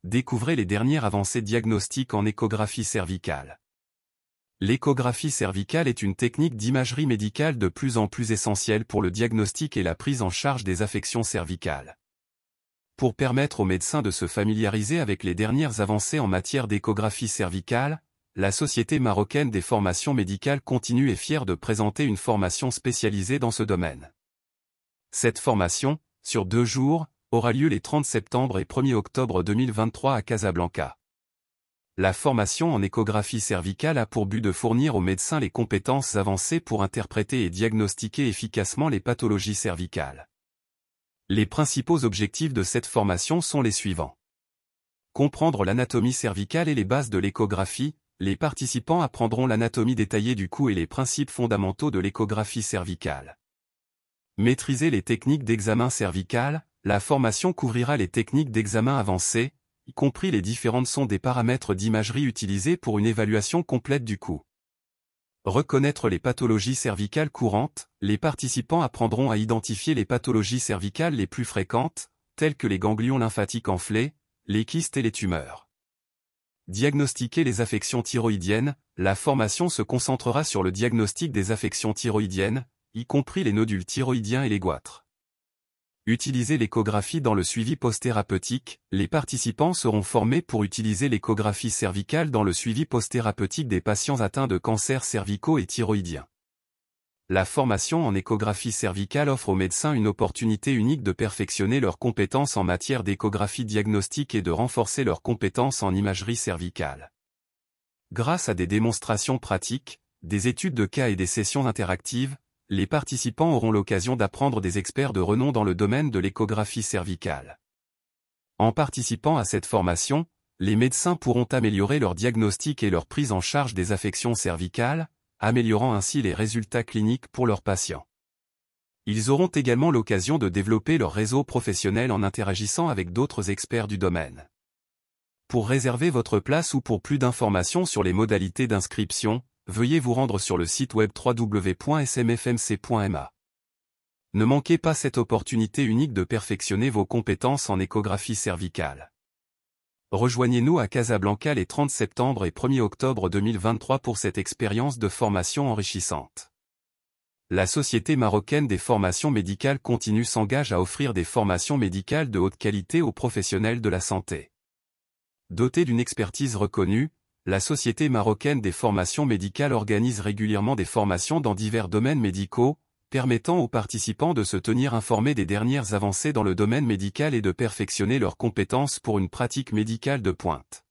découvrez les dernières avancées diagnostiques en échographie cervicale. L'échographie cervicale est une technique d'imagerie médicale de plus en plus essentielle pour le diagnostic et la prise en charge des affections cervicales. Pour permettre aux médecins de se familiariser avec les dernières avancées en matière d'échographie cervicale, la Société marocaine des formations médicales continue est fière de présenter une formation spécialisée dans ce domaine. Cette formation, sur 2 jours, aura lieu les 30 septembre et 1er octobre 2023 à Casablanca. La formation en échographie cervicale a pour but de fournir aux médecins les compétences avancées pour interpréter et diagnostiquer efficacement les pathologies cervicales. Les principaux objectifs de cette formation sont les suivants. Comprendre l'anatomie cervicale et les bases de l'échographie, les participants apprendront l'anatomie détaillée du cou et les principes fondamentaux de l'échographie cervicale. Maîtriser les techniques d'examen cervical, la formation couvrira les techniques d'examen avancées, y compris les différentes sondes et paramètres d'imagerie utilisés pour une évaluation complète du cou. Reconnaître les pathologies cervicales courantes, les participants apprendront à identifier les pathologies cervicales les plus fréquentes, telles que les ganglions lymphatiques enflés, les kystes et les tumeurs. Diagnostiquer les affections thyroïdiennes, la formation se concentrera sur le diagnostic des affections thyroïdiennes, y compris les nodules thyroïdiens et les goitres. Utiliser l'échographie dans le suivi post-thérapeutique, les participants seront formés pour utiliser l'échographie cervicale dans le suivi post-thérapeutique des patients atteints de cancers cervicaux et thyroïdiens. La formation en échographie cervicale offre aux médecins une opportunité unique de perfectionner leurs compétences en matière d'échographie diagnostique et de renforcer leurs compétences en imagerie cervicale. Grâce à des démonstrations pratiques, des études de cas et des sessions interactives, les participants auront l'occasion d'apprendre des experts de renom dans le domaine de l'échographie cervicale. En participant à cette formation, les médecins pourront améliorer leur diagnostic et leur prise en charge des affections cervicales, améliorant ainsi les résultats cliniques pour leurs patients. Ils auront également l'occasion de développer leur réseau professionnel en interagissant avec d'autres experts du domaine. Pour réserver votre place ou pour plus d'informations sur les modalités d'inscription, veuillez vous rendre sur le site web www.smfmc.ma. Ne manquez pas cette opportunité unique de perfectionner vos compétences en échographie cervicale. Rejoignez-nous à Casablanca les 30 septembre et 1er octobre 2023 pour cette expérience de formation enrichissante. La Société marocaine des formations médicales continue s'engage à offrir des formations médicales de haute qualité aux professionnels de la santé. Dotée d'une expertise reconnue, la Société marocaine des formations médicales organise régulièrement des formations dans divers domaines médicaux, permettant aux participants de se tenir informés des dernières avancées dans le domaine médical et de perfectionner leurs compétences pour une pratique médicale de pointe.